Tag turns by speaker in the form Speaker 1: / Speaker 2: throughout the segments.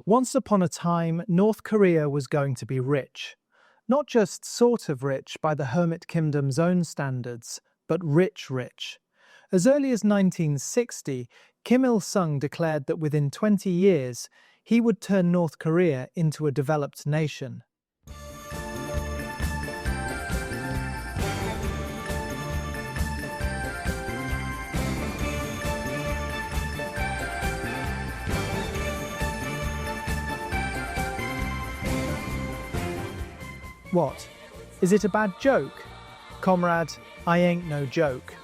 Speaker 1: Once upon a time, North Korea was going to be rich. Not just sort of rich by the Hermit Kingdom's own standards, but rich rich. As early as 1960, Kim Il-sung declared that within 20 years, he would turn North Korea into a developed nation. What? Is it a bad joke? Comrade, I ain't no joke.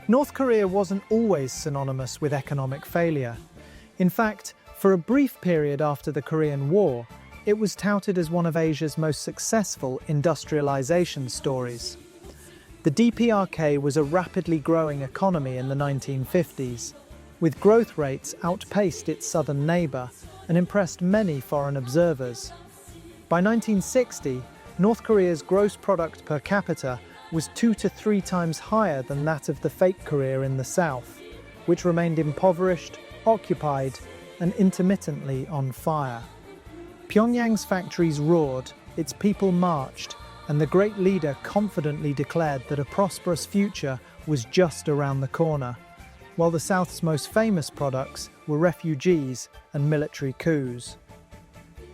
Speaker 1: North Korea wasn't always synonymous with economic failure. In fact, for a brief period after the Korean War, it was touted as one of Asia's most successful industrialization stories. The DPRK was a rapidly growing economy in the 1950s, with growth rates outpaced its southern neighbor and impressed many foreign observers. By 1960, North Korea's gross product per capita was 2 to 3 times higher than that of the fake Korea in the south, which remained impoverished, occupied, and intermittently on fire. Pyongyang's factories roared, its people marched, and the great leader confidently declared that a prosperous future was just around the corner, while the South's most famous products were refugees and military coups.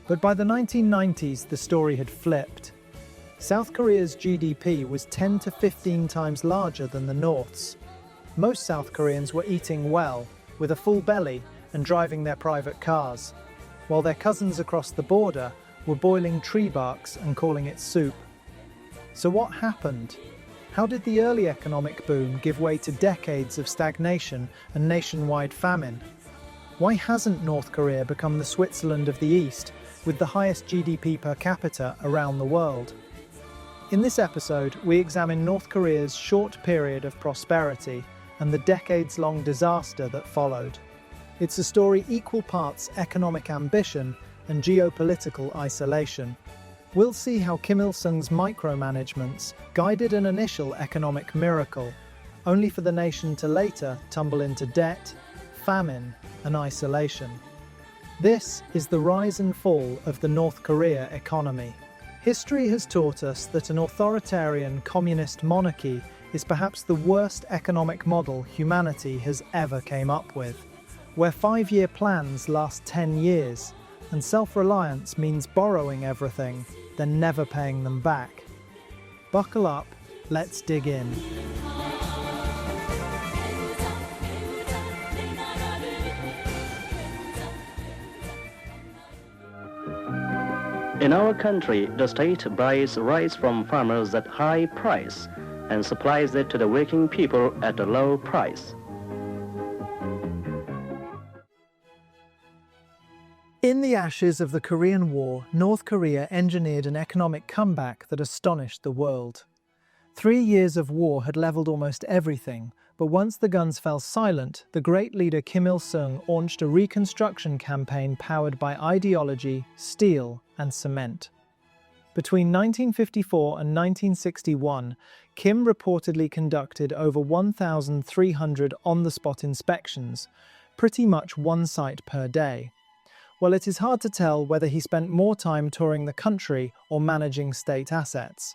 Speaker 1: But by the 1990s, the story had flipped. South Korea's GDP was 10 to 15 times larger than the North's. Most South Koreans were eating well, with a full belly, and driving their private cars, while their cousins across the border were boiling tree barks and calling it soup. So what happened? How did the early economic boom give way to decades of stagnation and nationwide famine? Why hasn't North Korea become the Switzerland of the East, with the highest GDP per capita around the world? In this episode, we examine North Korea's short period of prosperity and the decades-long disaster that followed. It's a story equal parts economic ambition and geopolitical isolation. We'll see how Kim Il-sung's micromanagements guided an initial economic miracle, only for the nation to later tumble into debt, famine, and isolation. This is the rise and fall of the North Korea economy. History has taught us that an authoritarian communist monarchy is perhaps the worst economic model humanity has ever came up with, where 5-year plans last 10 years, and self-reliance means borrowing everything, then never paying them back. Buckle up, let's dig in.
Speaker 2: In our country, the state buys rice from farmers at high price and supplies it to the working people at a low price.
Speaker 1: In the ashes of the Korean War, North Korea engineered an economic comeback that astonished the world. 3 years of war had leveled almost everything, but once the guns fell silent, the great leader Kim Il-sung launched a reconstruction campaign powered by ideology, steel, and cement. Between 1954 and 1961, Kim reportedly conducted over 1,300 on-the-spot inspections, pretty much one site per day. Well, it is hard to tell whether he spent more time touring the country or managing state assets.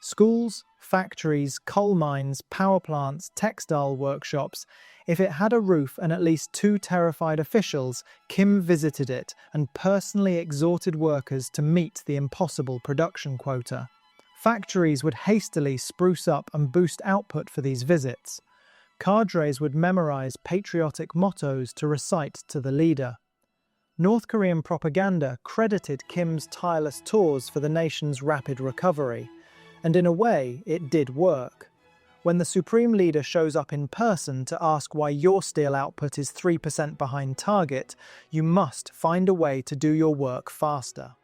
Speaker 1: Schools, factories, coal mines, power plants, textile workshops. If it had a roof and at least 2 terrified officials, Kim visited it and personally exhorted workers to meet the impossible production quota. Factories would hastily spruce up and boost output for these visits. Cadres would memorize patriotic mottos to recite to the leader. North Korean propaganda credited Kim's tireless tours for the nation's rapid recovery. And in a way, it did work. When the supreme leader shows up in person to ask why your steel output is 3% behind target, you must find a way to do your work faster.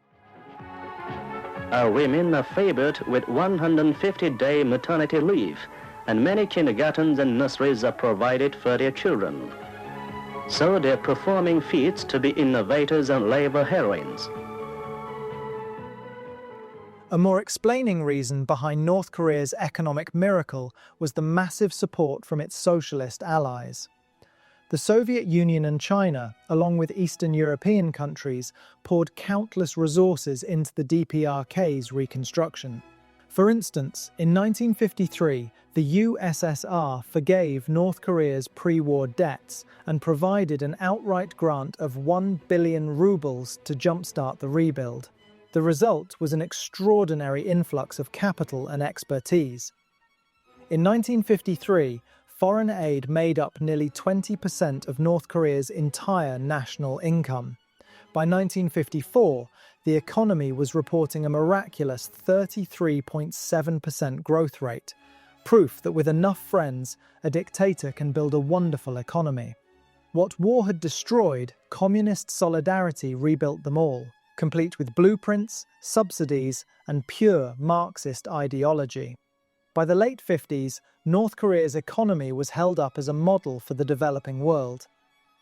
Speaker 2: Our women are favored with 150-day maternity leave, and many kindergartens and nurseries are provided for their children. So they're performing feats to be innovators and labor heroines.
Speaker 1: A more explaining reason behind North Korea's economic miracle was the massive support from its socialist allies. The Soviet Union and China, along with Eastern European countries, poured countless resources into the DPRK's reconstruction. For instance, in 1953, the USSR forgave North Korea's pre-war debts and provided an outright grant of 1 billion rubles to jumpstart the rebuild. The result was an extraordinary influx of capital and expertise. In 1953, foreign aid made up nearly 20% of North Korea's entire national income. By 1954, the economy was reporting a miraculous 33.7% growth rate, proof that with enough friends, a dictator can build a wonderful economy. What war had destroyed, communist solidarity rebuilt them all, complete with blueprints, subsidies, and pure Marxist ideology. By the late 50s, North Korea's economy was held up as a model for the developing world.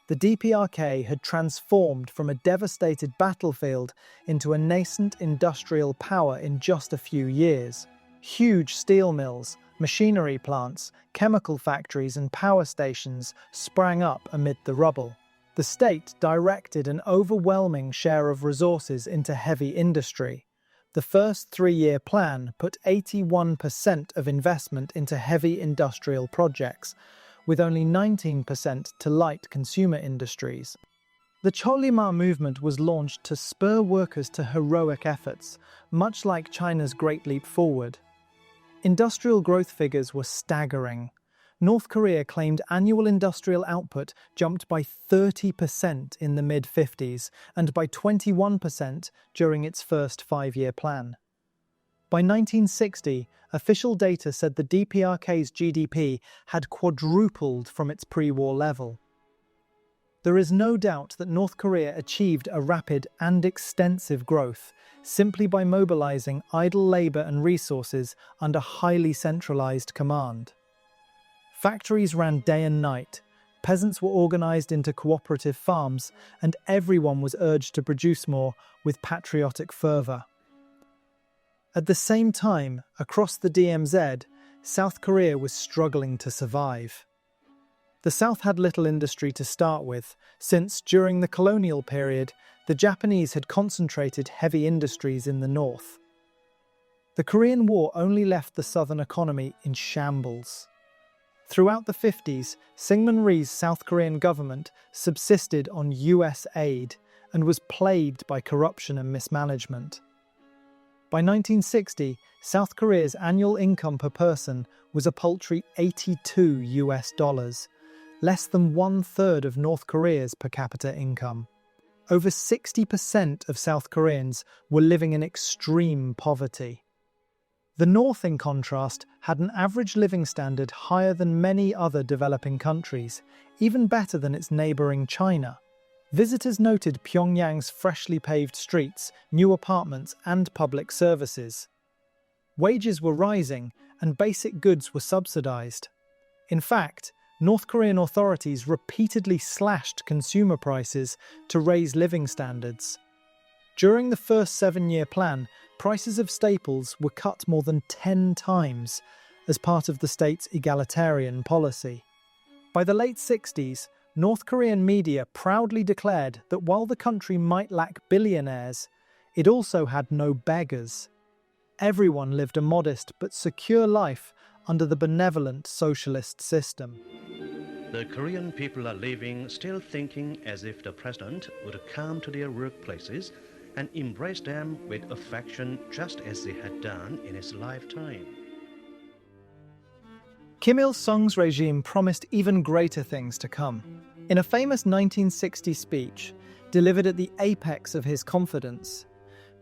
Speaker 1: The DPRK had transformed from a devastated battlefield into a nascent industrial power in just a few years. Huge steel mills, machinery plants, chemical factories and power stations sprang up amid the rubble. The state directed an overwhelming share of resources into heavy industry. The first three-year plan put 81% of investment into heavy industrial projects, with only 19% to light consumer industries. The Cholima movement was launched to spur workers to heroic efforts, much like China's Great Leap Forward. Industrial growth figures were staggering. North Korea claimed annual industrial output jumped by 30% in the mid-50s and by 21% during its first five-year plan. By 1960, official data said the DPRK's GDP had quadrupled from its pre-war level. There is no doubt that North Korea achieved a rapid and extensive growth simply by mobilizing idle labor and resources under highly centralized command. Factories ran day and night, peasants were organized into cooperative farms, and everyone was urged to produce more with patriotic fervor. At the same time, across the DMZ, South Korea was struggling to survive. The South had little industry to start with, since, during the colonial period, the Japanese had concentrated heavy industries in the north. The Korean War only left the southern economy in shambles. Throughout the 50s, Syngman Rhee's South Korean government subsisted on US aid and was plagued by corruption and mismanagement. By 1960, South Korea's annual income per person was a paltry $82, less than one-third of North Korea's per capita income. Over 60% of South Koreans were living in extreme poverty. The North, in contrast, had an average living standard higher than many other developing countries, even better than its neighbouring China. Visitors noted Pyongyang's freshly paved streets, new apartments, and public services. Wages were rising, and basic goods were subsidized. In fact, North Korean authorities repeatedly slashed consumer prices to raise living standards. During the first seven-year plan, prices of staples were cut more than 10 times as part of the state's egalitarian policy. By the late 60s, North Korean media proudly declared that while the country might lack billionaires, it also had no beggars. Everyone lived a modest but secure life under the benevolent socialist system.
Speaker 2: The Korean people are living still thinking as if the president would come to their workplaces and embrace them with affection just as he had done in his lifetime.
Speaker 1: Kim Il-sung's regime promised even greater things to come. In a famous 1960 speech, delivered at the apex of his confidence,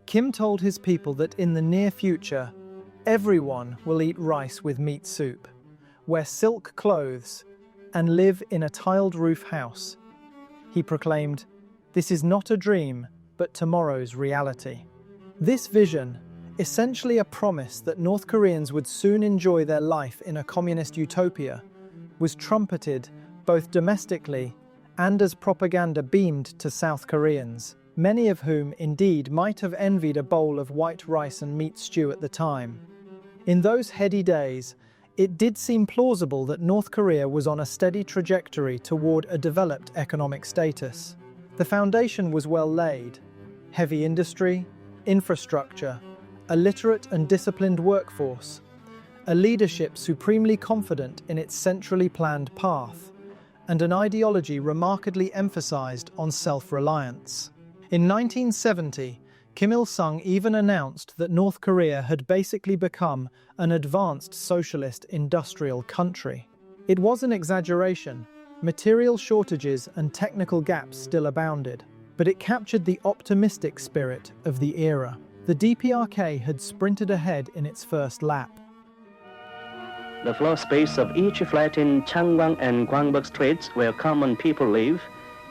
Speaker 1: Kim told his people that in the near future, everyone will eat rice with meat soup, wear silk clothes, and live in a tiled-roof house. He proclaimed, "This is not a dream, but tomorrow's reality." This vision, essentially a promise that North Koreans would soon enjoy their life in a communist utopia, was trumpeted both domestically and as propaganda beamed to South Koreans, many of whom indeed might have envied a bowl of white rice and meat stew at the time. In those heady days, it did seem plausible that North Korea was on a steady trajectory toward a developed economic status. The foundation was well laid: heavy industry, infrastructure, a literate and disciplined workforce, a leadership supremely confident in its centrally planned path, and an ideology remarkably emphasized on self-reliance. In 1970, Kim Il-sung even announced that North Korea had basically become an advanced socialist industrial country. It was an exaggeration. Material shortages and technical gaps still abounded, but it captured the optimistic spirit of the era. The DPRK had sprinted ahead in its first lap.
Speaker 2: The floor space of each flat in Changwon and Gwangbok streets, where common people live,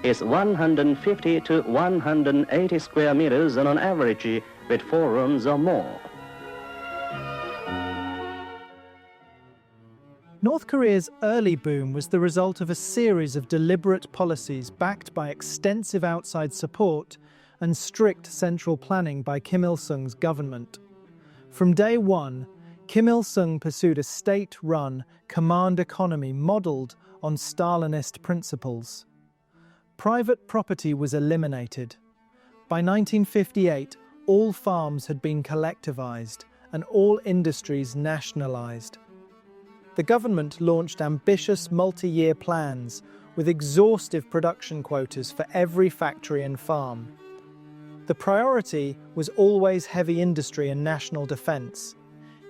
Speaker 2: is 150 to 180 square meters on an average, with 4 rooms or more.
Speaker 1: North Korea's early boom was the result of a series of deliberate policies backed by extensive outside support and strict central planning by Kim Il-sung's government. From day one, Kim Il-sung pursued a state-run command economy modeled on Stalinist principles. Private property was eliminated. By 1958, all farms had been collectivized and all industries nationalized. The government launched ambitious multi-year plans with exhaustive production quotas for every factory and farm. The priority was always heavy industry and national defense,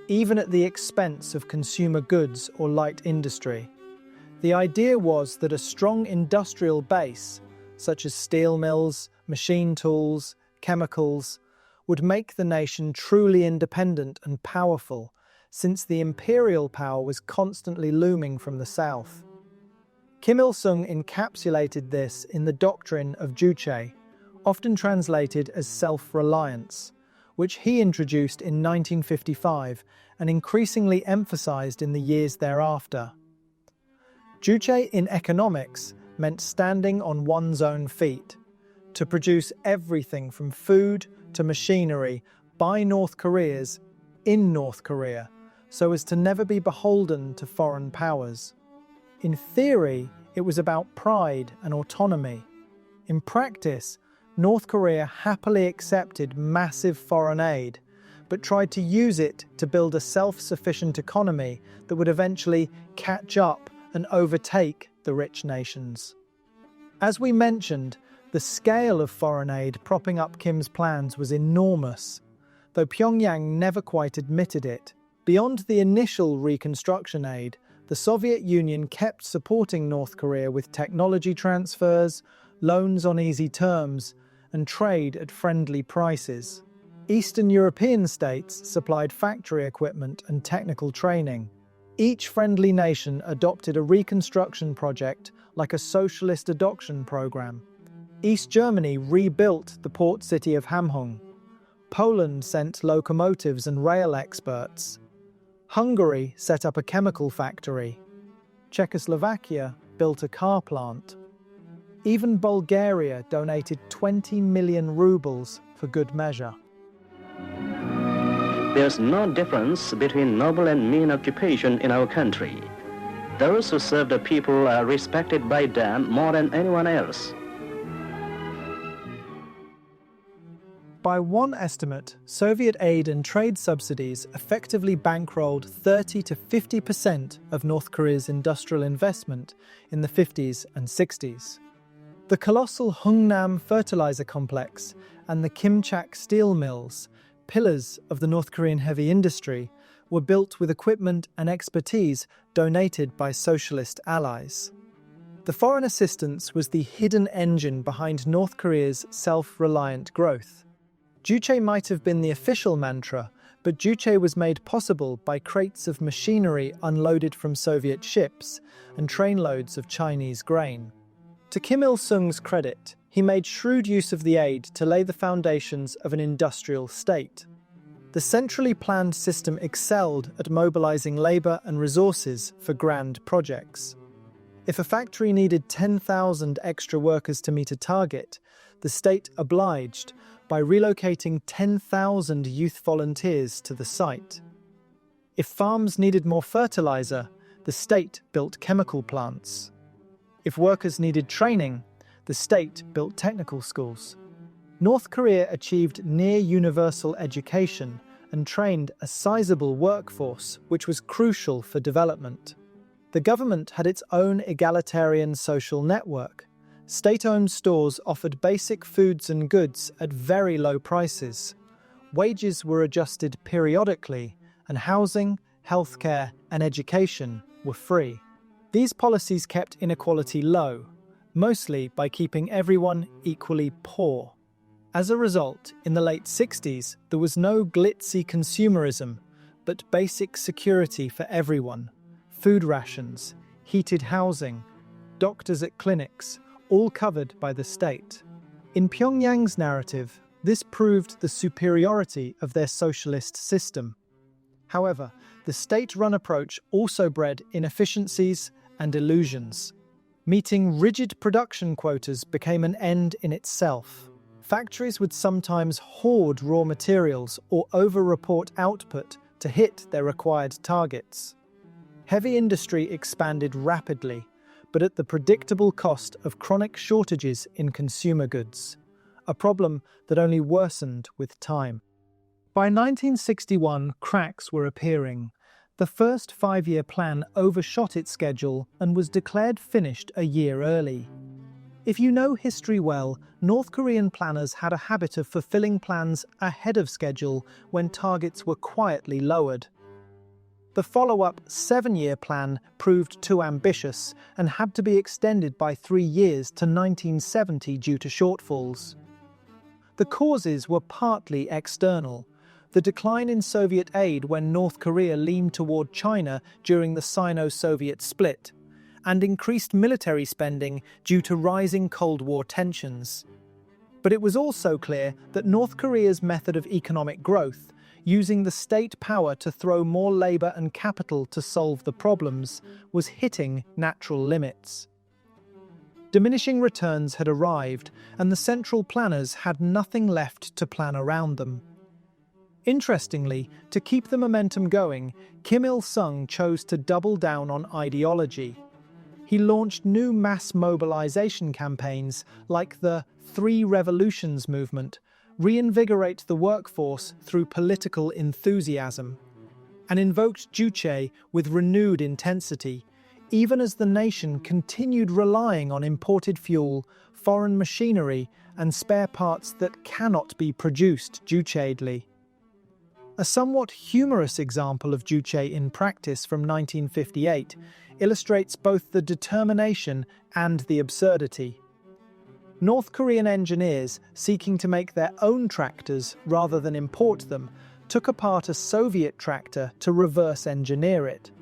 Speaker 1: even at the expense of consumer goods or light industry. The idea was that a strong industrial base, such as steel mills, machine tools, chemicals, would make the nation truly independent and powerful, since the imperial power was constantly looming from the south. Kim Il-sung encapsulated this in the doctrine of Juche, often translated as self-reliance, which he introduced in 1955 and increasingly emphasized in the years thereafter. Juche in economics meant standing on one's own feet, to produce everything from food to machinery by North Koreans in North Korea, so as to never be beholden to foreign powers. In theory, it was about pride and autonomy. In practice, North Korea happily accepted massive foreign aid, but tried to use it to build a self-sufficient economy that would eventually catch up and overtake the rich nations. As we mentioned, the scale of foreign aid propping up Kim's plans was enormous, though Pyongyang never quite admitted it. Beyond the initial reconstruction aid, the Soviet Union kept supporting North Korea with technology transfers, loans on easy terms, and trade at friendly prices. Eastern European states supplied factory equipment and technical training. Each friendly nation adopted a reconstruction project like a socialist adoption program. East Germany rebuilt the port city of Hamhung. Poland sent locomotives and rail experts. Hungary set up a chemical factory. Czechoslovakia built a car plant. Even Bulgaria donated 20 million rubles for good measure.
Speaker 2: There's no difference between noble and mean occupation in our country. Those who serve the people are respected by them more than anyone else.
Speaker 1: By one estimate, Soviet aid and trade subsidies effectively bankrolled 30 to 50% of North Korea's industrial investment in the 50s and 60s. The colossal Hungnam fertilizer complex and the Kimchak steel mills, pillars of the North Korean heavy industry, were built with equipment and expertise donated by socialist allies. The foreign assistance was the hidden engine behind North Korea's self-reliant growth. Juche might have been the official mantra, but Juche was made possible by crates of machinery unloaded from Soviet ships and trainloads of Chinese grain. To Kim Il-sung's credit, he made shrewd use of the aid to lay the foundations of an industrial state. The centrally planned system excelled at mobilizing labor and resources for grand projects. If a factory needed 10,000 extra workers to meet a target, the state obliged by relocating 10,000 youth volunteers to the site. If farms needed more fertilizer, the state built chemical plants. If workers needed training, the state built technical schools. North Korea achieved near-universal education and trained a sizable workforce, which was crucial for development. The government had its own egalitarian social network. State-owned stores offered basic foods and goods at very low prices. Wages were adjusted periodically, and housing, healthcare, and education were free. These policies kept inequality low, mostly by keeping everyone equally poor. As a result, in the late 60s, there was no glitzy consumerism, but basic security for everyone. Food rations, heated housing, doctors at clinics, all covered by the state. In Pyongyang's narrative, this proved the superiority of their socialist system. However, the state-run approach also bred inefficiencies and illusions. Meeting rigid production quotas became an end in itself. Factories would sometimes hoard raw materials or over-report output to hit their required targets. Heavy industry expanded rapidly, but at the predictable cost of chronic shortages in consumer goods, a problem that only worsened with time. By 1961, cracks were appearing. The first 5-year plan overshot its schedule and was declared finished a year early. If you know history well, North Korean planners had a habit of fulfilling plans ahead of schedule when targets were quietly lowered. The follow-up 7-year plan proved too ambitious and had to be extended by 3 years to 1970 due to shortfalls. The causes were partly external. The decline in Soviet aid when North Korea leaned toward China during the Sino-Soviet split, and increased military spending due to rising Cold War tensions. But it was also clear that North Korea's method of economic growth, using the state power to throw more labor and capital to solve the problems, was hitting natural limits. Diminishing returns had arrived, and the central planners had nothing left to plan around them. Interestingly, to keep the momentum going, Kim Il-sung chose to double down on ideology. He launched new mass mobilization campaigns like the 3 Revolutions movement, reinvigorate the workforce through political enthusiasm, and invoked Juche with renewed intensity, even as the nation continued relying on imported fuel, foreign machinery, and spare parts that cannot be produced Jucheidly. A somewhat humorous example of Juche in practice from 1958 illustrates both the determination and the absurdity. North Korean engineers, seeking to make their own tractors rather than import them, took apart a Soviet tractor to reverse engineer it.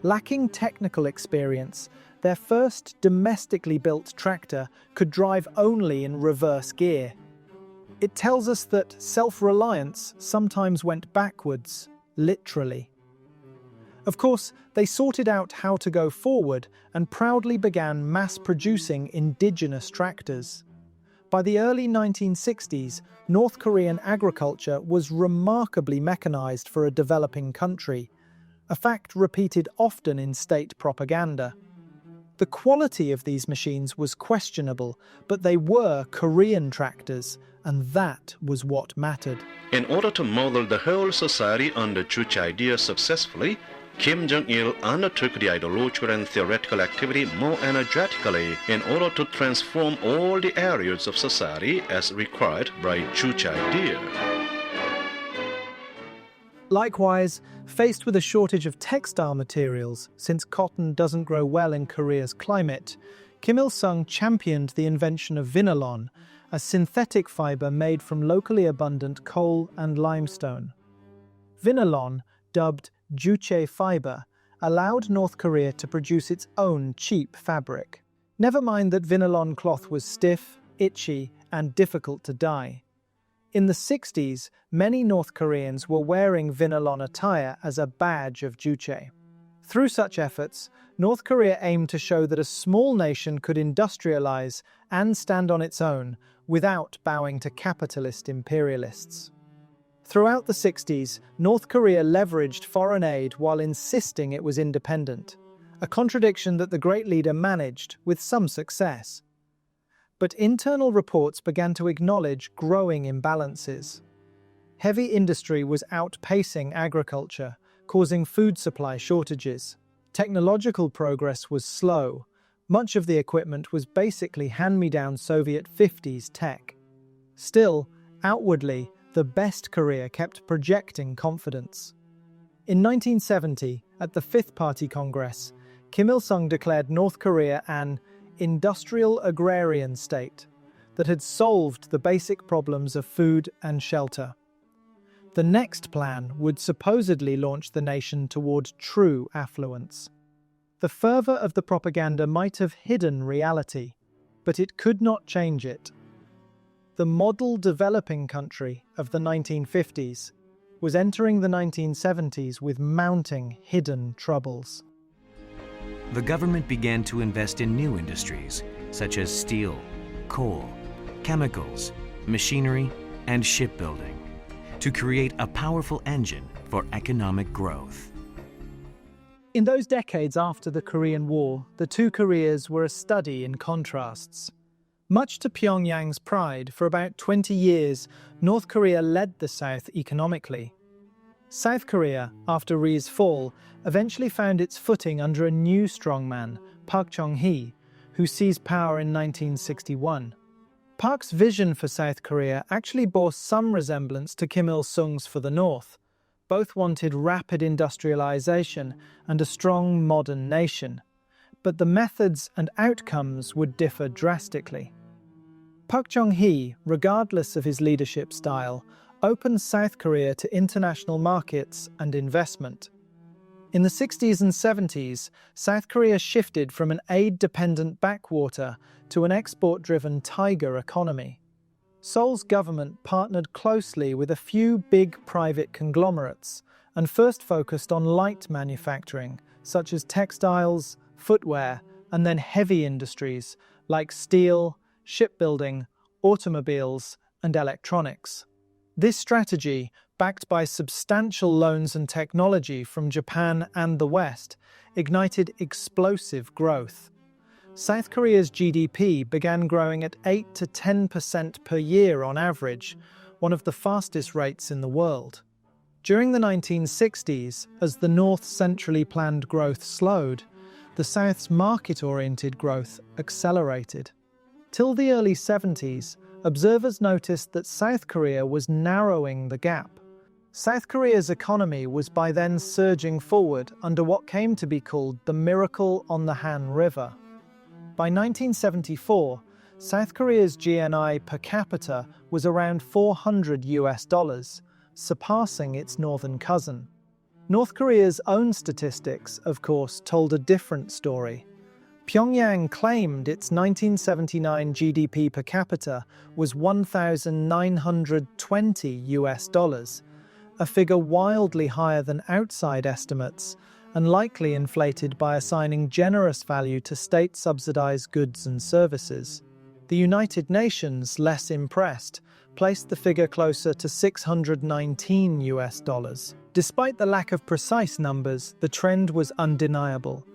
Speaker 1: Lacking technical experience, their first domestically built tractor could drive only in reverse gear. It tells us that self-reliance sometimes went backwards, literally. Of course, they sorted out how to go forward and proudly began mass-producing indigenous tractors. By the early 1960s, North Korean agriculture was remarkably mechanized for a developing country, a fact repeated often in state propaganda. The quality of these machines was questionable, but they were Korean tractors, and that was what mattered.
Speaker 3: In order to model the whole society under Juche ideas successfully, Kim Jong-il undertook the ideological and theoretical activity more energetically in order to transform all the areas of society as required by Juche idea.
Speaker 1: Likewise, faced with a shortage of textile materials, since cotton doesn't grow well in Korea's climate, Kim Il-sung championed the invention of vinylon, a synthetic fiber made from locally abundant coal and limestone. Vinylon, dubbed Juche fiber, allowed North Korea to produce its own cheap fabric. Never mind that vinylon cloth was stiff, itchy, and difficult to dye. In the 60s, many North Koreans were wearing vinylon attire as a badge of Juche. Through such efforts, North Korea aimed to show that a small nation could industrialize and stand on its own without bowing to capitalist imperialists. Throughout the 60s, North Korea leveraged foreign aid while insisting it was independent, a contradiction that the great leader managed with some success. But internal reports began to acknowledge growing imbalances. Heavy industry was outpacing agriculture, causing food supply shortages. Technological progress was slow. Much of the equipment was basically hand-me-down Soviet 50s tech. Still, outwardly, the best Korea kept projecting confidence. In 1970, at the Fifth Party Congress, Kim Il-sung declared North Korea an industrial agrarian state that had solved the basic problems of food and shelter. The next plan would supposedly launch the nation toward true affluence. The fervor of the propaganda might have hidden reality, but it could not change it. The model developing country of the 1950s was entering the 1970s with mounting hidden troubles.
Speaker 4: The government began to invest in new industries such as steel, coal, chemicals, machinery, and shipbuilding to create a powerful engine for economic growth.
Speaker 1: In those decades after the Korean War, the two Koreas were a study in contrasts. Much to Pyongyang's pride, for about 20 years, North Korea led the South economically. South Korea, after Ri's fall, eventually found its footing under a new strongman, Park Chung-hee, who seized power in 1961. Park's vision for South Korea actually bore some resemblance to Kim Il-sung's for the North. Both wanted rapid industrialization and a strong modern nation, but the methods and outcomes would differ drastically. Park Chung-hee, regardless of his leadership style, opened South Korea to international markets and investment. In the 60s and 70s, South Korea shifted from an aid-dependent backwater to an export-driven tiger economy. Seoul's government partnered closely with a few big private conglomerates and first focused on light manufacturing, such as textiles, footwear, and then heavy industries like steel, shipbuilding, automobiles, and electronics. This strategy, backed by substantial loans and technology from Japan and the West, ignited explosive growth. South Korea's GDP began growing at 8 to 10% per year on average, one of the fastest rates in the world. During the 1960s, as the North's centrally planned growth slowed, the South's market-oriented growth accelerated. Till the early 70s, observers noticed that South Korea was narrowing the gap. South Korea's economy was by then surging forward under what came to be called the Miracle on the Han River. By 1974, South Korea's GNI per capita was around $400, surpassing its northern cousin. North Korea's own statistics, of course, told a different story. Pyongyang claimed its 1979 GDP per capita was $1,920, a figure wildly higher than outside estimates and likely inflated by assigning generous value to state-subsidized goods and services. The United Nations, less impressed, placed the figure closer to $619. Despite the lack of precise numbers, the trend was undeniable.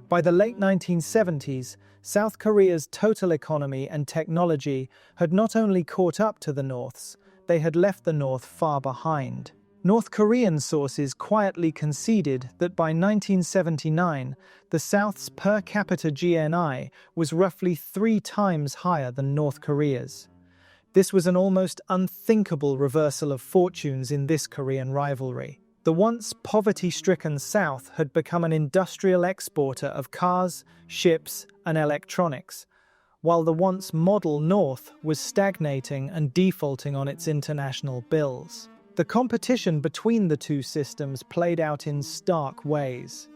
Speaker 1: By the late 1970s, South Korea's total economy and technology had not only caught up to the North's, they had left the North far behind. North Korean sources quietly conceded that by 1979, the South's per capita GNI was roughly 3 times higher than North Korea's. This was an almost unthinkable reversal of fortunes in this Korean rivalry. The once poverty-stricken South had become an industrial exporter of cars, ships, and electronics, while the once model North was stagnating and defaulting on its international bills. The competition between the two systems played out in stark ways.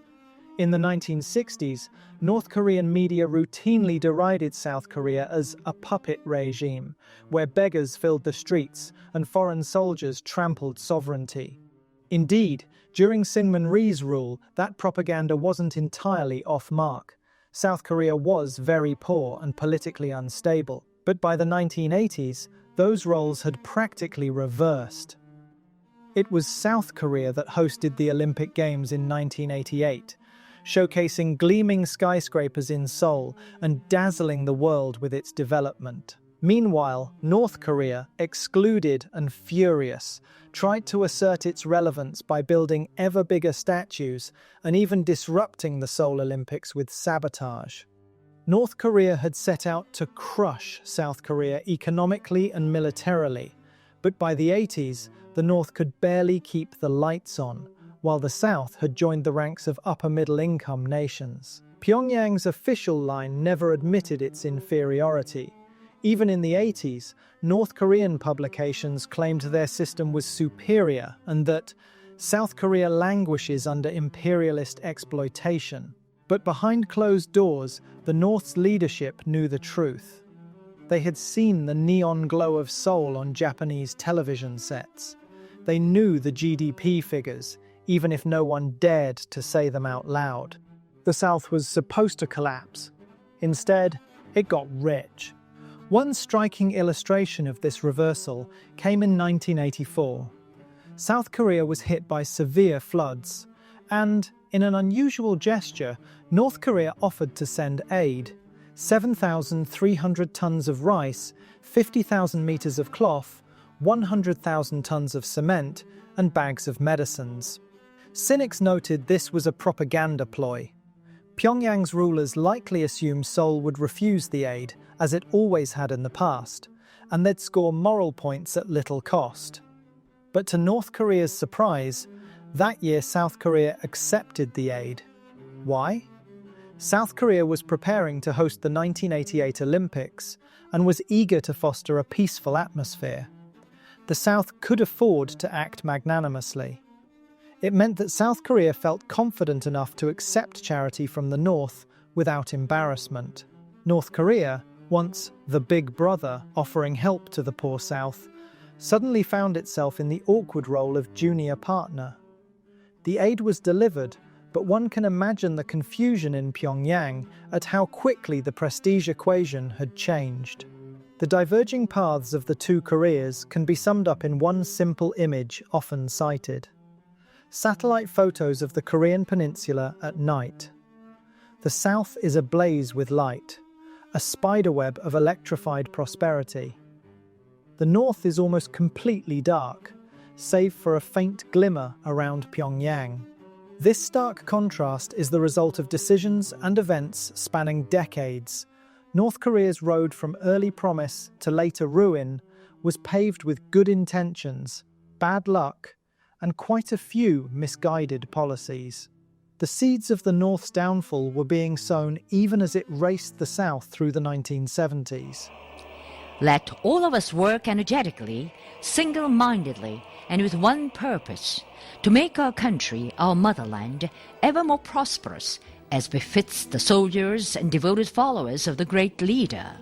Speaker 1: In the 1960s, North Korean media routinely derided South Korea as a puppet regime, where beggars filled the streets and foreign soldiers trampled sovereignty. Indeed, during Syngman Rhee's rule, that propaganda wasn't entirely off-mark. South Korea was very poor and politically unstable, but by the 1980s, those roles had practically reversed. It was South Korea that hosted the Olympic Games in 1988, showcasing gleaming skyscrapers in Seoul and dazzling the world with its development. Meanwhile, North Korea, excluded and furious, tried to assert its relevance by building ever bigger statues and even disrupting the Seoul Olympics with sabotage. North Korea had set out to crush South Korea economically and militarily, but by the 80s, the North could barely keep the lights on, while the South had joined the ranks of upper-middle-income nations. Pyongyang's official line never admitted its inferiority. Even in the 80s, North Korean publications claimed their system was superior and that South Korea languishes under imperialist exploitation. But behind closed doors, the North's leadership knew the truth. They had seen the neon glow of Seoul on Japanese television sets. They knew the GDP figures, even if no one dared to say them out loud. The South was supposed to collapse. Instead, it got rich. One striking illustration of this reversal came in 1984. South Korea was hit by severe floods, and, in an unusual gesture, North Korea offered to send aid: 7,300 tons of rice, 50,000 meters of cloth, 100,000 tons of cement, and bags of medicines. Cynics noted this was a propaganda ploy. Pyongyang's rulers likely assumed Seoul would refuse the aid, as it always had in the past, and they'd score moral points at little cost. But to North Korea's surprise, that year South Korea accepted the aid. Why? South Korea was preparing to host the 1988 Olympics and was eager to foster a peaceful atmosphere. The South could afford to act magnanimously. It meant that South Korea felt confident enough to accept charity from the North without embarrassment. North Korea, once the big brother offering help to the poor South, suddenly found itself in the awkward role of junior partner. The aid was delivered, but one can imagine the confusion in Pyongyang at how quickly the prestige equation had changed. The diverging paths of the two Koreas can be summed up in one simple image often cited. Satellite photos of the Korean peninsula at night. The South is ablaze with light, a spiderweb of electrified prosperity. The North is almost completely dark, save for a faint glimmer around Pyongyang. This stark contrast is the result of decisions and events spanning decades. North Korea's road from early promise to later ruin was paved with good intentions, bad luck, and quite a few misguided policies. The seeds of the North's downfall were being sown even as it raced the South through the 1970s.
Speaker 5: Let all of us work energetically, single-mindedly, and with one purpose, to make our country, our motherland, ever more prosperous, as befits the soldiers and devoted followers of the great leader.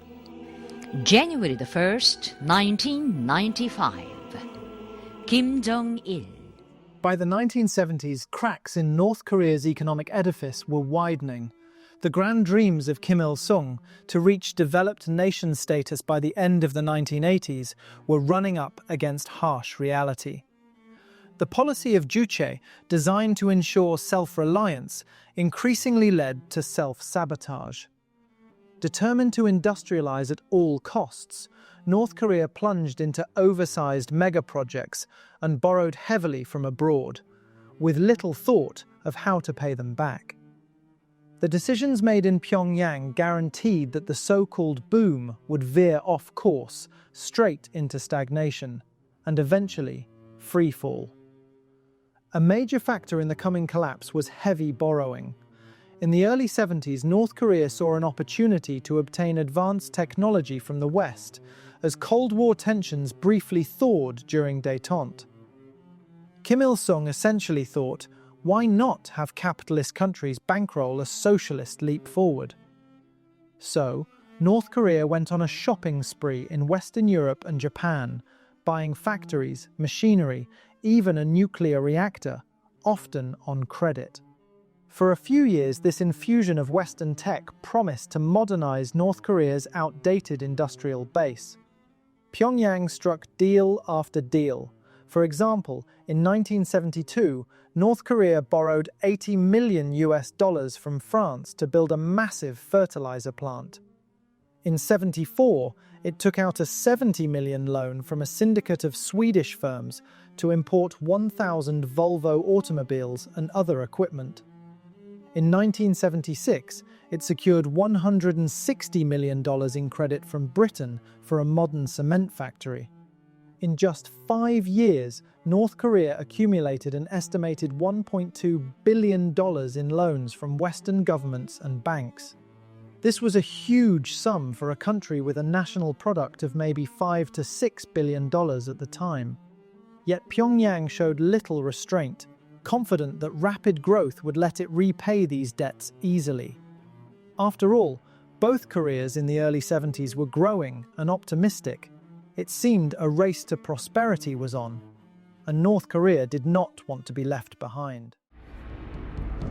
Speaker 5: January the 1st, 1995. Kim Jong-il.
Speaker 1: By the 1970s, cracks in North Korea's economic edifice were widening. The grand dreams of Kim Il-sung to reach developed nation status by the end of the 1980s were running up against harsh reality. The policy of Juche, designed to ensure self-reliance, increasingly led to self-sabotage. Determined to industrialize at all costs, North Korea plunged into oversized mega-projects and borrowed heavily from abroad, with little thought of how to pay them back. The decisions made in Pyongyang guaranteed that the so-called boom would veer off course, straight into stagnation, and eventually free fall. A major factor in the coming collapse was heavy borrowing. In the early 70s, North Korea saw an opportunity to obtain advanced technology from the West, as Cold War tensions briefly thawed during détente. Kim Il-sung essentially thought, why not have capitalist countries bankroll a socialist leap forward? So, North Korea went on a shopping spree in Western Europe and Japan, buying factories, machinery, even a nuclear reactor, often on credit. For a few years, this infusion of Western tech promised to modernize North Korea's outdated industrial base. Pyongyang struck deal after deal, For example, in 1972, North Korea borrowed $80 million from France to build a massive fertilizer plant. In 1974, it took out a $70 million loan from a syndicate of Swedish firms to import 1,000 Volvo automobiles and other equipment. In 1976, it secured $160 million in credit from Britain for a modern cement factory. In just 5 years, North Korea accumulated an estimated $1.2 billion in loans from Western governments and banks. This was a huge sum for a country with a national product of maybe $5 to $6 billion at the time. Yet Pyongyang showed little restraint, confident that rapid growth would let it repay these debts easily. After all, both Koreas in the early 70s were growing and optimistic. It seemed a race to prosperity was on, and North Korea did not want to be left behind.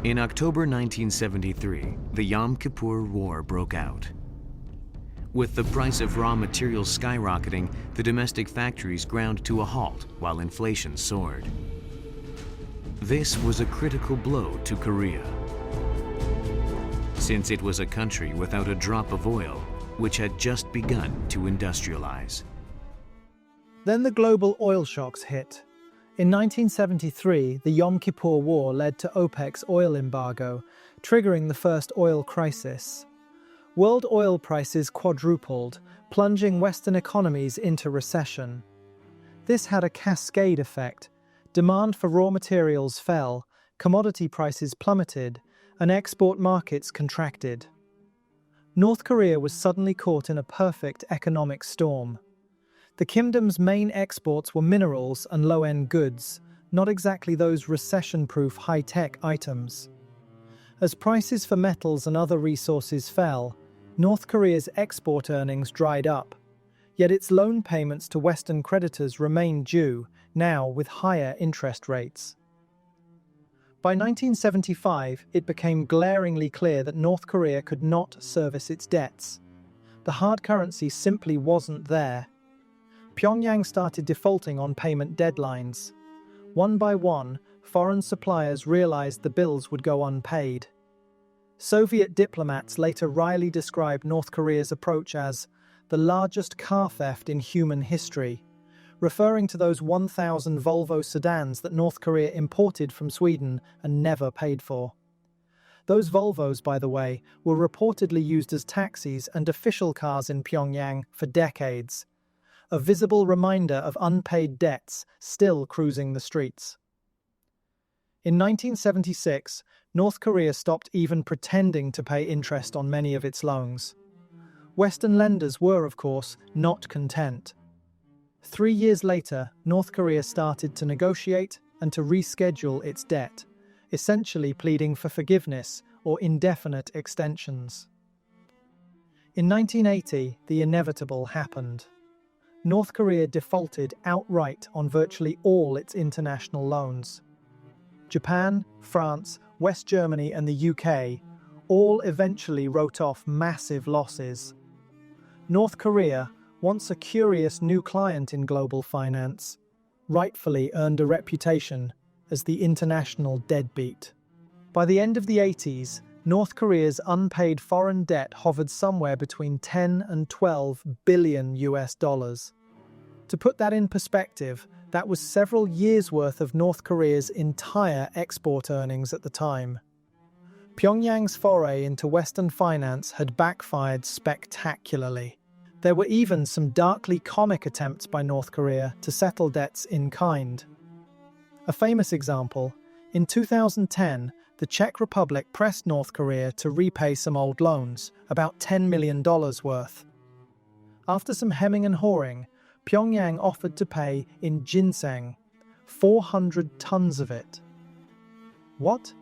Speaker 4: In October 1973, the Yom Kippur War broke out. With the price of raw materials skyrocketing, the domestic factories ground to a halt while inflation soared. This was a critical blow to Korea, since it was a country without a drop of oil, which had just begun to industrialize.
Speaker 1: Then the global oil shocks hit. In 1973, the Yom Kippur War led to OPEC's oil embargo, triggering the first oil crisis. World oil prices quadrupled, plunging Western economies into recession. This had a cascade effect. Demand for raw materials fell, commodity prices plummeted, and export markets contracted. North Korea was suddenly caught in a perfect economic storm. The kingdom's main exports were minerals and low-end goods, not exactly those recession-proof high-tech items. As prices for metals and other resources fell, North Korea's export earnings dried up, yet its loan payments to Western creditors remained due, now with higher interest rates. By 1975, it became glaringly clear that North Korea could not service its debts. The hard currency simply wasn't there. Pyongyang started defaulting on payment deadlines. One by one, foreign suppliers realized the bills would go unpaid. Soviet diplomats later wryly described North Korea's approach as the largest car theft in human history, referring to those 1,000 Volvo sedans that North Korea imported from Sweden and never paid for. Those Volvos, by the way, were reportedly used as taxis and official cars in Pyongyang for decades, a visible reminder of unpaid debts still cruising the streets. In 1976, North Korea stopped even pretending to pay interest on many of its loans. Western lenders were, of course, not content. 3 years later, North Korea started to negotiate and to reschedule its debt, essentially pleading for forgiveness or indefinite extensions. In 1980, the inevitable happened. North Korea defaulted outright on virtually all its international loans. Japan, France, West Germany, and the UK all eventually wrote off massive losses. North Korea, once a curious new client in global finance, rightfully earned a reputation as the international deadbeat. By the end of the 80s, North Korea's unpaid foreign debt hovered somewhere between 10 and 12 billion US dollars. To put that in perspective, that was several years' worth of North Korea's entire export earnings at the time. Pyongyang's foray into Western finance had backfired spectacularly. There were even some darkly comic attempts by North Korea to settle debts in kind. A famous example, in 2010, the Czech Republic pressed North Korea to repay some old loans, about $10 million worth. After some hemming and hawing, Pyongyang offered to pay in ginseng, 400 tons of it. What?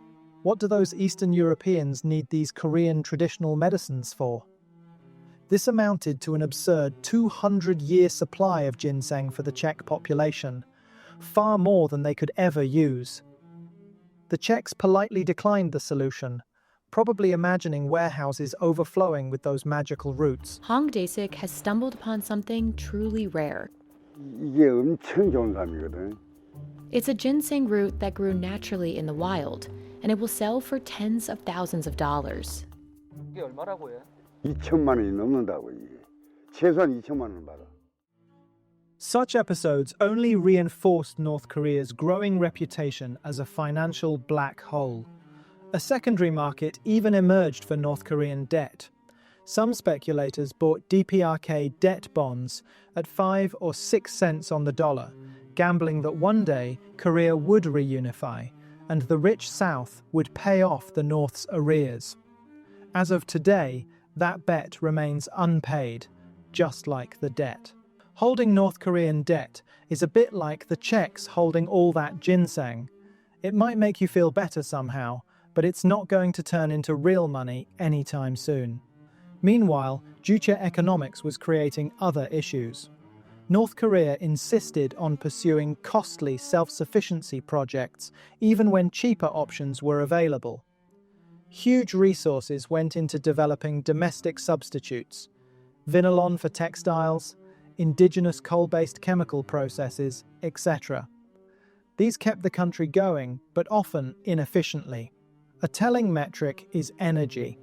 Speaker 1: What do those Eastern Europeans need these Korean traditional medicines for? This amounted to an absurd 200-year supply of ginseng for the Czech population, far more than they could ever use. The Czechs politely declined the solution, probably imagining warehouses overflowing with those magical roots.
Speaker 6: Hong Dae-sik has stumbled upon something truly rare.
Speaker 7: 이게 엄청 좋은 감이거든.
Speaker 6: It's a ginseng root that grew naturally in the wild, and it will sell for tens of thousands of dollars.
Speaker 7: 이게 얼마라고요?
Speaker 8: 2천만 원이 넘는다고 이게. 최소한 2천만 원 받아.
Speaker 1: Such episodes only reinforced North Korea's growing reputation as a financial black hole. A secondary market even emerged for North Korean debt. Some speculators bought DPRK debt bonds at 5 or 6 cents on the dollar, gambling that one day Korea would reunify and the rich South would pay off the North's arrears. As of today, that bet remains unpaid, just like the debt. Holding North Korean debt is a bit like the Czechs holding all that ginseng. It might make you feel better somehow, but it's not going to turn into real money anytime soon. Meanwhile, Juche economics was creating other issues. North Korea insisted on pursuing costly self-sufficiency projects even when cheaper options were available. Huge resources went into developing domestic substitutes, vinylon for textiles, indigenous coal-based chemical processes, etc. These kept the country going, but often inefficiently. A telling metric is energy.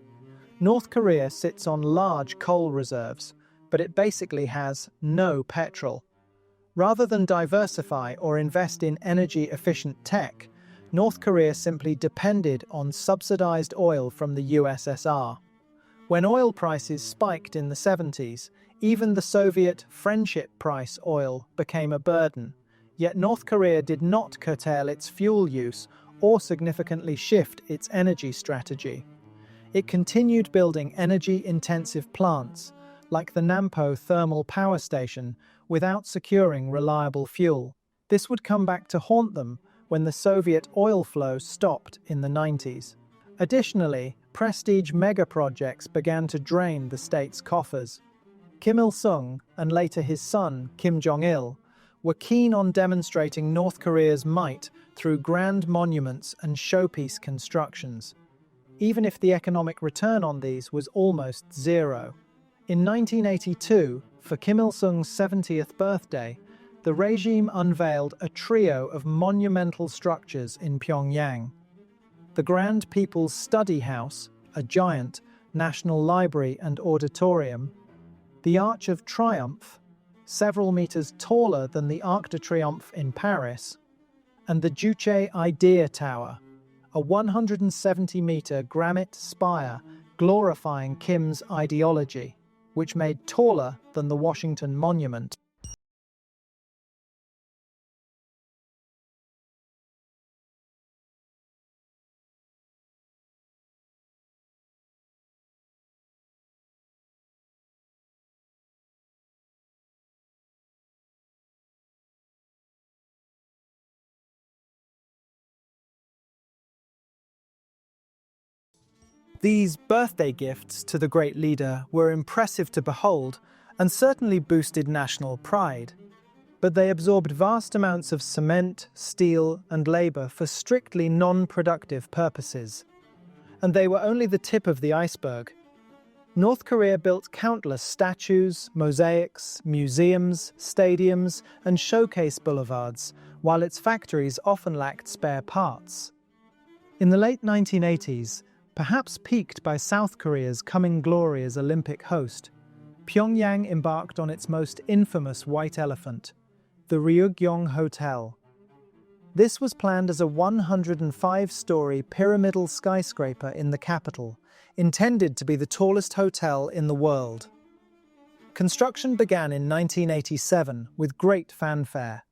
Speaker 1: North Korea sits on large coal reserves, but it basically has no petrol. Rather than diversify or invest in energy-efficient tech, North Korea simply depended on subsidized oil from the USSR. When oil prices spiked in the 70s, even the Soviet friendship price oil became a burden. Yet North Korea did not curtail its fuel use or significantly shift its energy strategy. It continued building energy-intensive plants, like the Nampo thermal power station, without securing reliable fuel. This would come back to haunt them when the Soviet oil flow stopped in the 90s. Additionally, prestige mega-projects began to drain the state's coffers. Kim Il-sung, and later his son, Kim Jong-il, were keen on demonstrating North Korea's might through grand monuments and showpiece constructions, even if the economic return on these was almost zero. In 1982, for Kim Il-sung's 70th birthday, the regime unveiled a trio of monumental structures in Pyongyang. The Grand People's Study House, a giant National Library and Auditorium, the Arch of Triumph, several meters taller than the Arc de Triomphe in Paris, and the Juche Idea Tower, a 170-meter granite spire glorifying Kim's ideology, which made taller than the Washington Monument. These birthday gifts to the great leader were impressive to behold and certainly boosted national pride. But they absorbed vast amounts of cement, steel, and labor for strictly non-productive purposes. And they were only the tip of the iceberg. North Korea built countless statues, mosaics, museums, stadiums, and showcase boulevards, while its factories often lacked spare parts. In the late 1980s, perhaps piqued by South Korea's coming glory as Olympic host, Pyongyang embarked on its most infamous white elephant, the Ryugyong Hotel. This was planned as a 105-story pyramidal skyscraper in the capital, intended to be the tallest hotel in the world. Construction began in 1987 with great fanfare.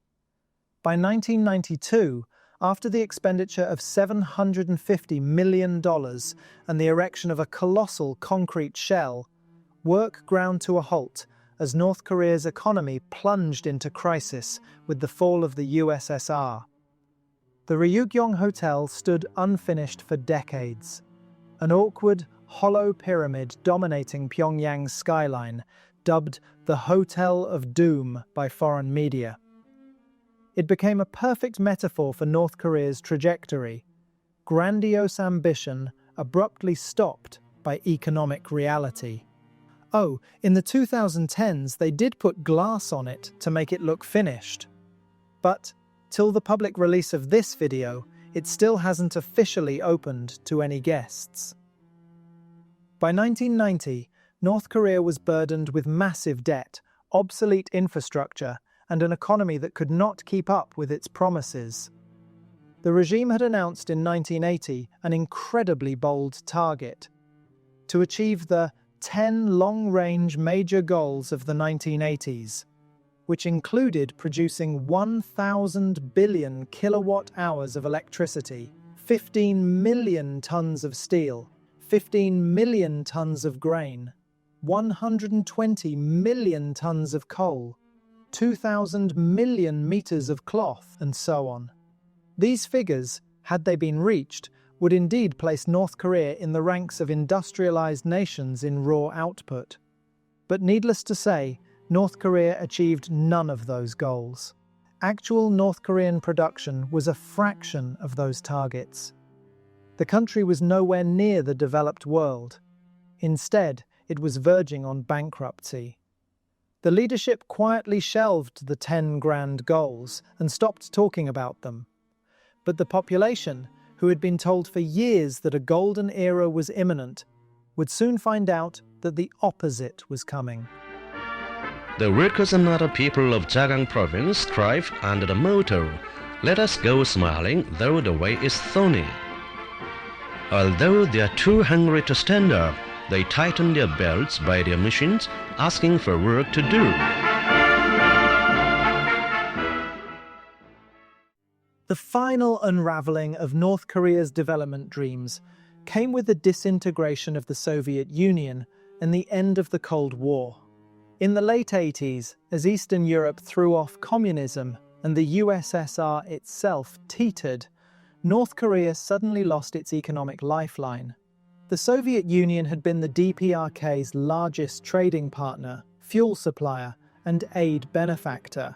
Speaker 1: By 1992, after the expenditure of $750 million and the erection of a colossal concrete shell, work ground to a halt as North Korea's economy plunged into crisis with the fall of the USSR. The Ryugyong Hotel stood unfinished for decades, an awkward, hollow pyramid dominating Pyongyang's skyline, dubbed the Hotel of Doom by foreign media. It became a perfect metaphor for North Korea's trajectory, grandiose ambition abruptly stopped by economic reality. Oh, in the 2010s they did put glass on it to make it look finished. But till the public release of this video, it still hasn't officially opened to any guests. By 1990, North Korea was burdened with massive debt, obsolete infrastructure, and an economy that could not keep up with its promises. The regime had announced in 1980 an incredibly bold target: to achieve the 10 long-range major goals of the 1980s, which included producing 1,000 billion kilowatt-hours of electricity, 15 million tons of steel, 15 million tons of grain, 120 million tons of coal, 2,000 million meters of cloth, and so on. These figures, had they been reached, would indeed place North Korea in the ranks of industrialized nations in raw output. But needless to say, North Korea achieved none of those goals. Actual North Korean production was a fraction of those targets. The country was nowhere near the developed world. Instead, it was verging on bankruptcy. The leadership quietly shelved the 10 grand goals and stopped talking about them. But the population, who had been told for years that a golden era was imminent, would soon find out that the opposite was coming.
Speaker 3: The workers and other people of Jagang province thrive under the motto, "Let us go smiling, though the way is thorny." Although they are too hungry to stand up, they tighten their belts by their machines, asking for work to do.
Speaker 1: The final unraveling of North Korea's development dreams came with the disintegration of the Soviet Union and the end of the Cold War. In the late 80s, as Eastern Europe threw off communism and the USSR itself teetered, North Korea suddenly lost its economic lifeline. The Soviet Union had been the DPRK's largest trading partner, fuel supplier, and aid benefactor.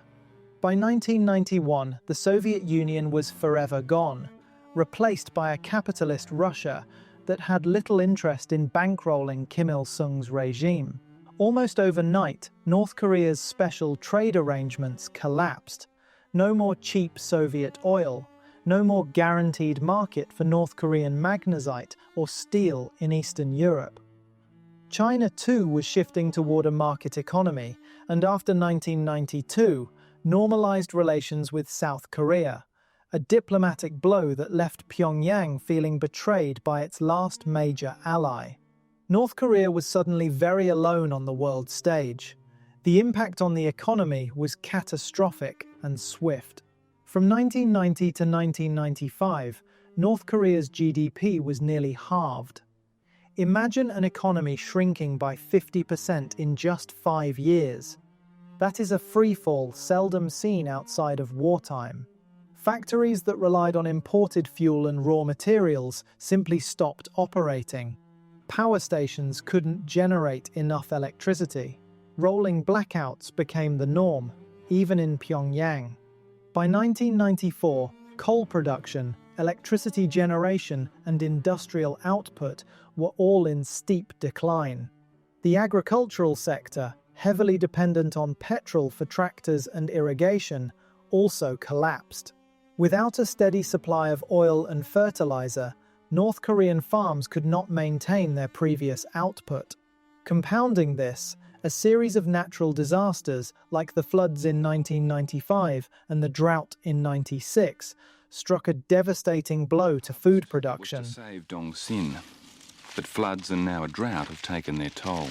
Speaker 1: By 1991, the Soviet Union was forever gone, replaced by a capitalist Russia that had little interest in bankrolling Kim Il-sung's regime. Almost overnight, North Korea's special trade arrangements collapsed. No more cheap Soviet oil, no more guaranteed market for North Korean magnesite or steel in Eastern Europe. China too was shifting toward a market economy, and after 1992, normalized relations with South Korea, a diplomatic blow that left Pyongyang feeling betrayed by its last major ally. North Korea was suddenly very alone on the world stage. The impact on the economy was catastrophic and swift. From 1990 to 1995, North Korea's GDP was nearly halved. Imagine an economy shrinking by 50% in just 5 years. That is a freefall seldom seen outside of wartime. Factories that relied on imported fuel and raw materials simply stopped operating. Power stations couldn't generate enough electricity. Rolling blackouts became the norm, even in Pyongyang. By 1994, coal production, electricity generation, and industrial output were all in steep decline. The agricultural sector, heavily dependent on petrol for tractors and irrigation, also collapsed. Without a steady supply of oil and fertilizer, North Korean farms could not maintain their previous output. Compounding this, a series of natural disasters like the floods in 1995 and the drought in 96 struck a devastating blow to food production.
Speaker 7: To save Dongsin, but floods and now a drought have taken their toll.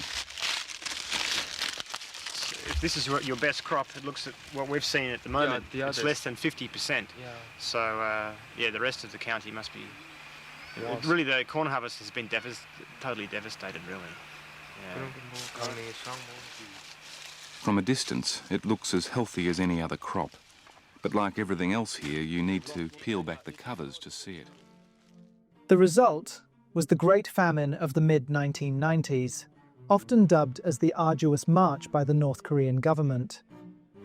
Speaker 9: If this is your best crop, it looks at what we've seen at the moment, it's less than 50%. Yeah. So, the rest of the county must be... Really, the corn harvest has been totally devastated, really. Yeah.
Speaker 7: From a distance, it looks as healthy as any other crop. But like everything else here, you need to peel back the covers to see it.
Speaker 1: The result was the Great Famine of the mid-1990s, often dubbed as the arduous march by the North Korean government.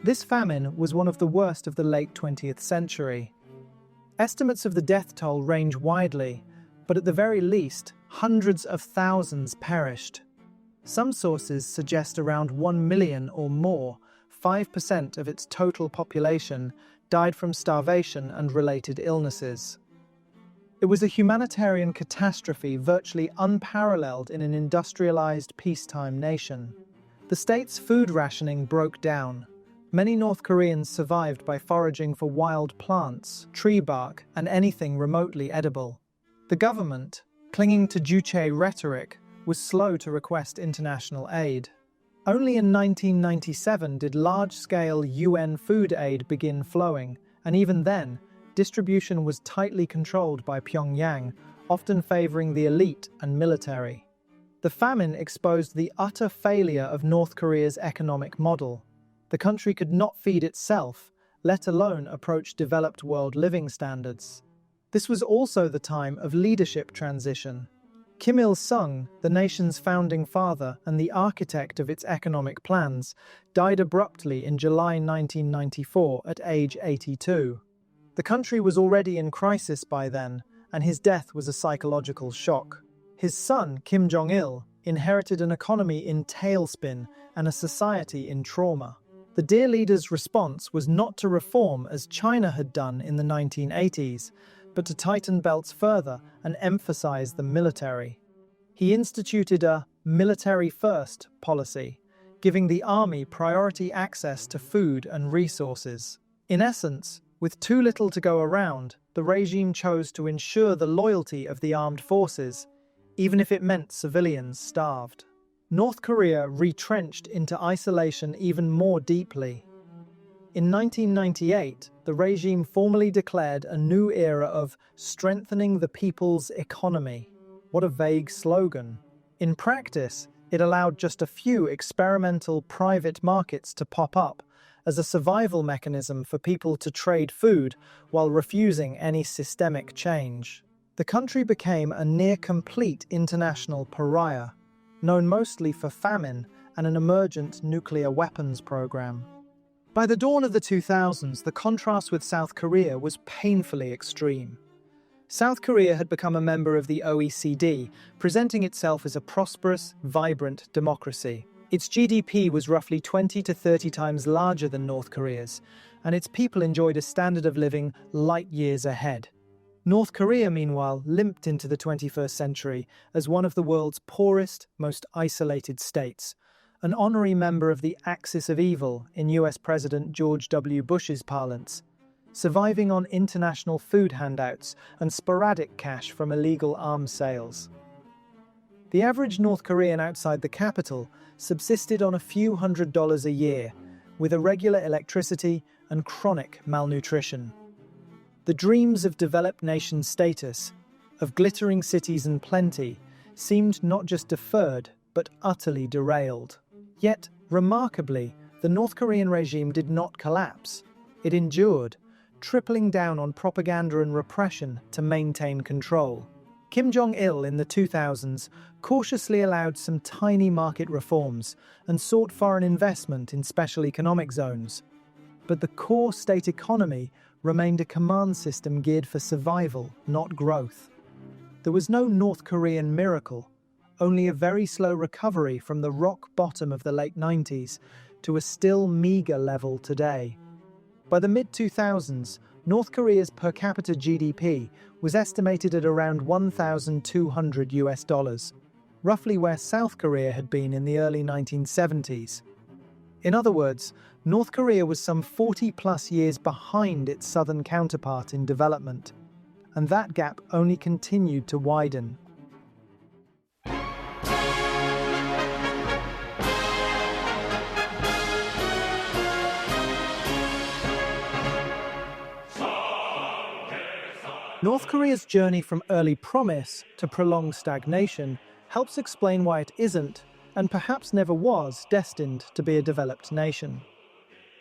Speaker 1: This famine was one of the worst of the late 20th century. Estimates of the death toll range widely, but at the very least, hundreds of thousands perished. Some sources suggest around 1 million or more, 5% of its total population, died from starvation and related illnesses. It was a humanitarian catastrophe virtually unparalleled in an industrialized peacetime nation. The state's food rationing broke down. Many North Koreans survived by foraging for wild plants, tree bark, and anything remotely edible. The government, clinging to Juche rhetoric, was slow to request international aid. Only in 1997 did large-scale UN food aid begin flowing, and even then, distribution was tightly controlled by Pyongyang, often favoring the elite and military. The famine exposed the utter failure of North Korea's economic model. The country could not feed itself, let alone approach developed world living standards. This was also the time of leadership transition. Kim Il-sung, the nation's founding father and the architect of its economic plans, died abruptly in July 1994 at age 82. The country was already in crisis by then, and his death was a psychological shock. His son, Kim Jong-il, inherited an economy in tailspin and a society in trauma. The dear leader's response was not to reform as China had done in the 1980s, but to tighten belts further and emphasize the military. He instituted a military-first policy, giving the army priority access to food and resources. In essence, with too little to go around, the regime chose to ensure the loyalty of the armed forces, even if it meant civilians starved. North Korea retrenched into isolation even more deeply. In 1998, the regime formally declared a new era of strengthening the people's economy. What a vague slogan. In practice, it allowed just a few experimental private markets to pop up as a survival mechanism for people to trade food while refusing any systemic change. The country became a near-complete international pariah, known mostly for famine and an emergent nuclear weapons program. By the dawn of the 2000s, the contrast with South Korea was painfully extreme. South Korea had become a member of the OECD, presenting itself as a prosperous, vibrant democracy. Its GDP was roughly 20 to 30 times larger than North Korea's, and its people enjoyed a standard of living light years ahead. North Korea, meanwhile, limped into the 21st century as one of the world's poorest, most isolated states, an honorary member of the Axis of Evil in US President George W. Bush's parlance, surviving on international food handouts and sporadic cash from illegal arms sales. The average North Korean outside the capital subsisted on a few $100s a year, with irregular electricity and chronic malnutrition. The dreams of developed nation status, of glittering cities and plenty, seemed not just deferred, but utterly derailed. Yet, remarkably, the North Korean regime did not collapse. It endured, tripling down on propaganda and repression to maintain control. Kim Jong-il in the 2000s cautiously allowed some tiny market reforms and sought foreign investment in special economic zones. But the core state economy remained a command system geared for survival, not growth. There was no North Korean miracle, only a very slow recovery from the rock bottom of the late 90s to a still meager level today. By the mid-2000s, North Korea's per capita GDP was estimated at around $1,200, roughly where South Korea had been in the early 1970s. In other words, North Korea was some 40-plus years behind its southern counterpart in development, and that gap only continued to widen. North Korea's journey from early promise to prolonged stagnation helps explain why it isn't, and perhaps never was, destined to be a developed nation.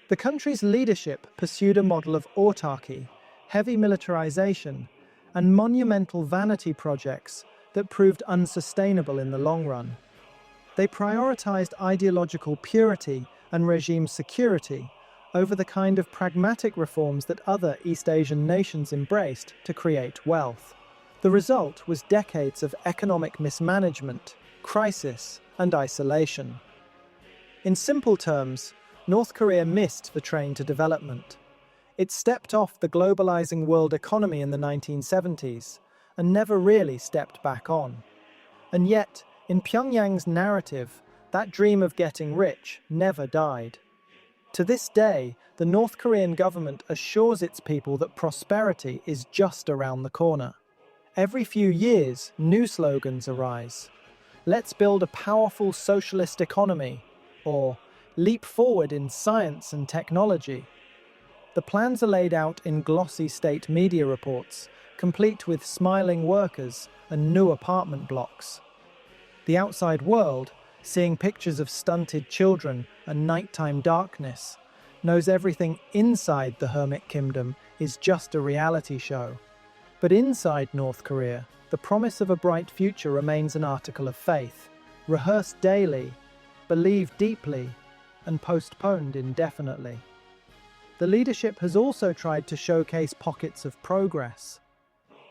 Speaker 1: The country's leadership pursued a model of autarky, heavy militarization, and monumental vanity projects that proved unsustainable in the long run. They prioritized ideological purity and regime security over the kind of pragmatic reforms that other East Asian nations embraced to create wealth. The result was decades of economic mismanagement, crisis, and isolation. In simple terms, North Korea missed the train to development. It stepped off the globalizing world economy in the 1970s and never really stepped back on. And yet, in Pyongyang's narrative, that dream of getting rich never died. To this day, the North Korean government assures its people that prosperity is just around the corner. Every few years, new slogans arise. Let's build a powerful socialist economy, or leap forward in science and technology. The plans are laid out in glossy state media reports, complete with smiling workers and new apartment blocks. The outside world, seeing pictures of stunted children and nighttime darkness, knows everything inside the Hermit Kingdom is just a reality show. But inside North Korea, the promise of a bright future remains an article of faith, rehearsed daily, believed deeply, and postponed indefinitely. The leadership has also tried to showcase pockets of progress.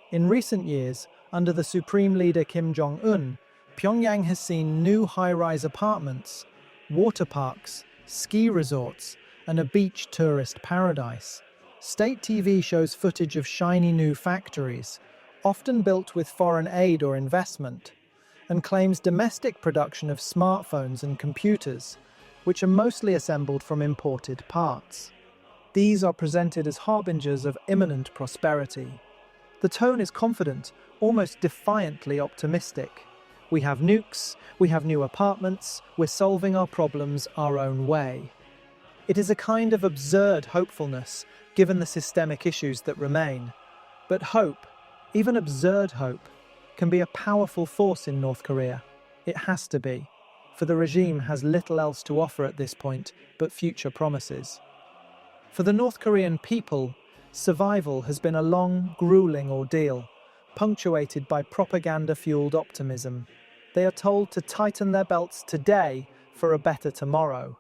Speaker 1: In recent years, under the Supreme Leader Kim Jong-un, Pyongyang has seen new high-rise apartments, water parks, ski resorts, and a beach tourist paradise. State TV shows footage of shiny new factories, often built with foreign aid or investment, and claims domestic production of smartphones and computers, which are mostly assembled from imported parts. These are presented as harbingers of imminent prosperity. The tone is confident, almost defiantly optimistic. We have nukes, we have new apartments, we're solving our problems our own way. It is a kind of absurd hopefulness, given the systemic issues that remain. But hope, even absurd hope, can be a powerful force in North Korea. It has to be, for the regime has little else to offer at this point but future promises. For the North Korean people, survival has been a long, grueling ordeal, punctuated by propaganda-fueled optimism. They are told to tighten their belts today for a better tomorrow,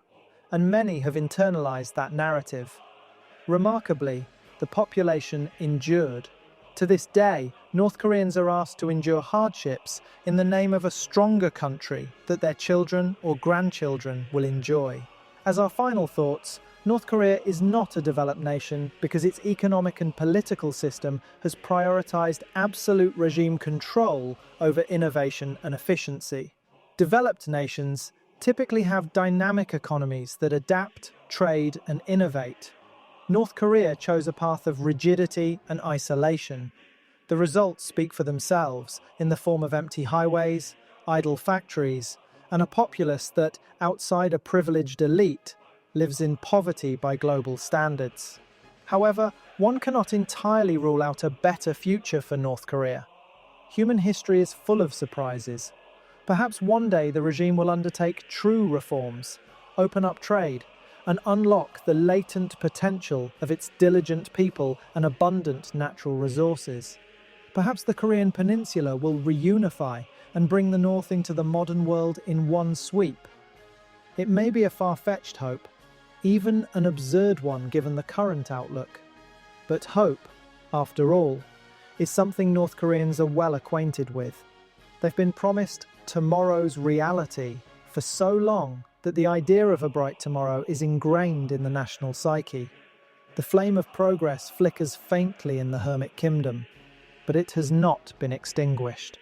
Speaker 1: and many have internalized that narrative. Remarkably, the population endured. To this day, North Koreans are asked to endure hardships in the name of a stronger country that their children or grandchildren will enjoy. As our final thoughts, North Korea is not a developed nation because its economic and political system has prioritized absolute regime control over innovation and efficiency. Developed nations typically have dynamic economies that adapt, trade, and innovate. North Korea chose a path of rigidity and isolation. The results speak for themselves in the form of empty highways, idle factories, and a populace that, outside a privileged elite, lives in poverty by global standards. However, one cannot entirely rule out a better future for North Korea. Human history is full of surprises. Perhaps one day the regime will undertake true reforms, open up trade, and unlock the latent potential of its diligent people and abundant natural resources. Perhaps the Korean peninsula will reunify and bring the North into the modern world in one sweep. It may be a far-fetched hope, even an absurd one given the current outlook. But hope, after all, is something North Koreans are well acquainted with. They've been promised tomorrow's reality for so long that the idea of a bright tomorrow is ingrained in the national psyche. The flame of progress flickers faintly in the Hermit Kingdom, but it has not been extinguished.